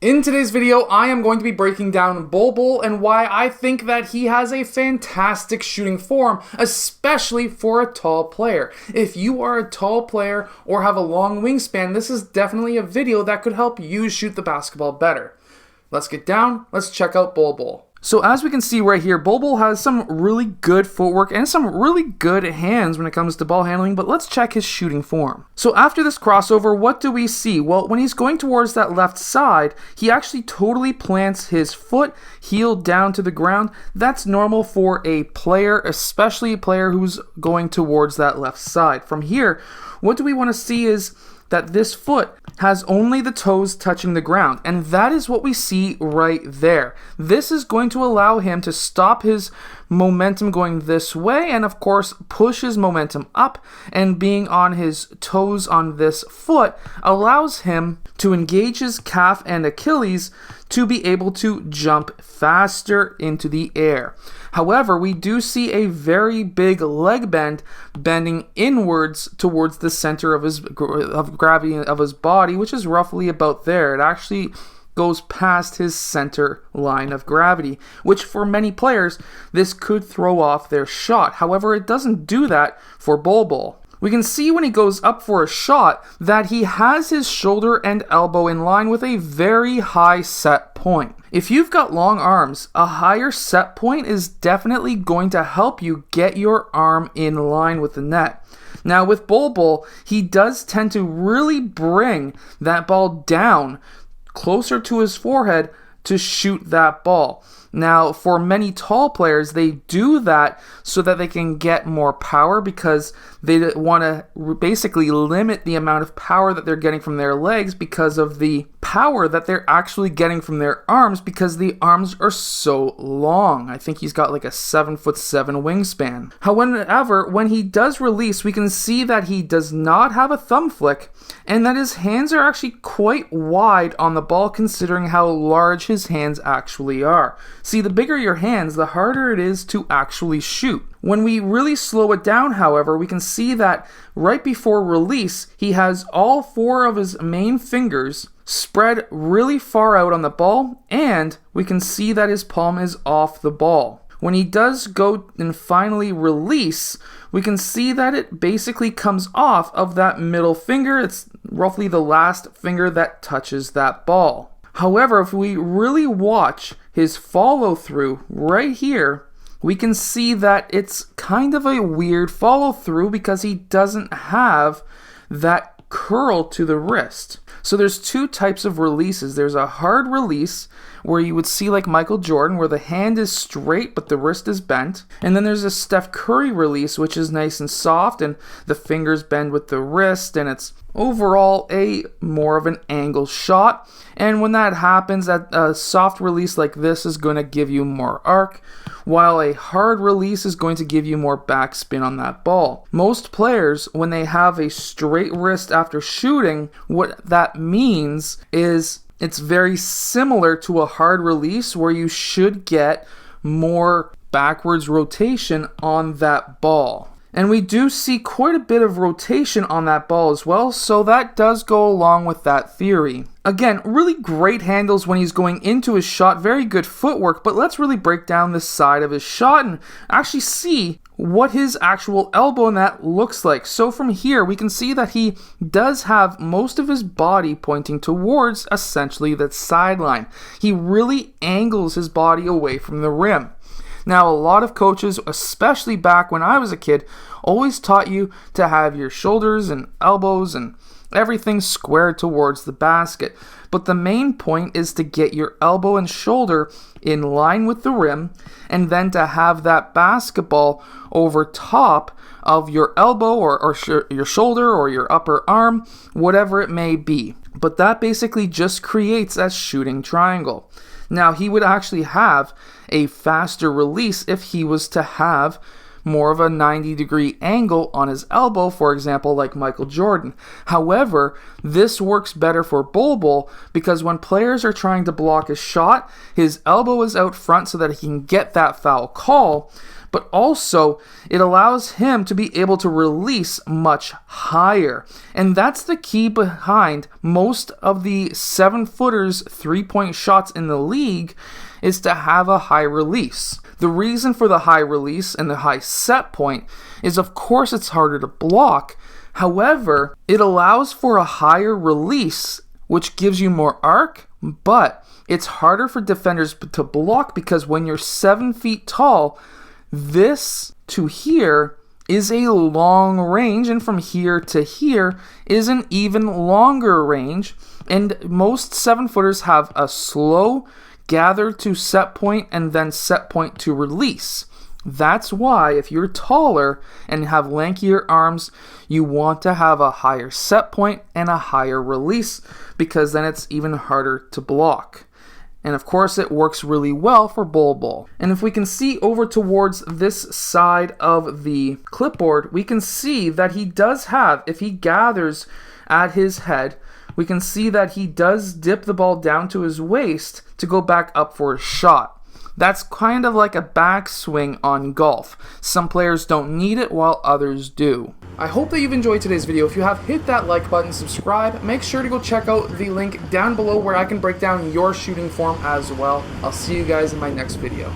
In today's video, I am going to be breaking down Bol Bol and why I think that he has a fantastic shooting form, especially for a tall player. If you are a tall player or have a long wingspan, this is definitely a video that could help you shoot the basketball better. Let's get down, let's check out Bol Bol. So as we can see right here, Bol Bol has some really good footwork and some really good hands when it comes to ball handling, but let's check his shooting form. So after this crossover, what do we see? Well, when he's going towards that left side, he actually totally plants his foot, heel down to the ground. That's normal for a player, especially a player who's going towards that left side. From here, what do we want to see is that this foot has only the toes touching the ground, and that is what we see right there. This is going to allow him to stop his momentum going this way and of course push his momentum up, and being on his toes on this foot allows him to engage his calf and Achilles to be able to jump faster into the air. However, we do see a very big leg bend, bending inwards towards the center of gravity of his body, which is roughly about there. It actually goes past his center line of gravity, which for many players, this could throw off their shot. However, it doesn't do that for Bol Bol. We can see when he goes up for a shot that he has his shoulder and elbow in line with a very high set point. If you've got long arms, a higher set point is definitely going to help you get your arm in line with the net. Now with Bol Bol, he does tend to really bring that ball down closer to his forehead to shoot that ball. Now, for many tall players, they do that so that they can get more power because they want to basically limit the amount of power that they're getting from their legs because of the power that they're actually getting from their arms, because the arms are so long. I think he's got like a 7'7" wingspan. However, when he does release, we can see that he does not have a thumb flick and that his hands are actually quite wide on the ball considering how large his hands actually are. See, the bigger your hands, the harder it is to actually shoot. When we really slow it down, however, we can see that right before release, he has all four of his main fingers spread really far out on the ball, and we can see that his palm is off the ball. When he does go and finally release, we can see that it basically comes off of that middle finger. It's roughly the last finger that touches that ball. However, if we really watch his follow through right here, we can see that it's kind of a weird follow through because he doesn't have that curl to the wrist. So there's two types of releases. There's a hard release where you would see like Michael Jordan where the hand is straight but the wrist is bent. And then there's a Steph Curry release which is nice and soft and the fingers bend with the wrist and it's overall a more of an angle shot. And when that happens, a soft release like this is going to give you more arc, while a hard release is going to give you more backspin on that ball. Most players, when they have a straight wrist after shooting, what that means is it's very similar to a hard release where you should get more backwards rotation on that ball. And we do see quite a bit of rotation on that ball as well, so that does go along with that theory. Again, really great handles when he's going into his shot, very good footwork, but let's really break down this side of his shot and actually see what his actual elbow in that looks like. So from here, we can see that he does have most of his body pointing towards essentially that sideline. He really angles his body away from the rim. Now, a lot of coaches, especially back when I was a kid, always taught you to have your shoulders and elbows and everything squared towards the basket. But the main point is to get your elbow and shoulder in line with the rim and then to have that basketball over top of your elbow or your shoulder or your upper arm, whatever it may be. But that basically just creates a shooting triangle. Now, he would actually have a faster release if he was to have more of a 90-degree angle on his elbow, for example, like Michael Jordan. However, this works better for Bol Bol because when players are trying to block his shot, his elbow is out front so that he can get that foul call. but also it allows him to be able to release much higher. And that's the key behind most of the 7-footers 3-point shots in the league, is to have a high release. The reason for the high release and the high set point is, of course, it's harder to block. However, it allows for a higher release, which gives you more arc, but it's harder for defenders to block because when you're 7 feet tall, this to here is a long range, and from here to here is an even longer range. And most 7-footers have a slow gather to set point and then set point to release. That's why if you're taller and have lankier arms, you want to have a higher set point and a higher release, because then it's even harder to block. And of course, it works really well for Bol Bol. And if we can see over towards this side of the clipboard, we can see that he does have, if he gathers at his head, we can see that he does dip the ball down to his waist to go back up for a shot. That's kind of like a backswing on golf. Some players don't need it while others do. I hope that you've enjoyed today's video. If you have, hit that like button, subscribe. Make sure to go check out the link down below where I can break down your shooting form as well. I'll see you guys in my next video.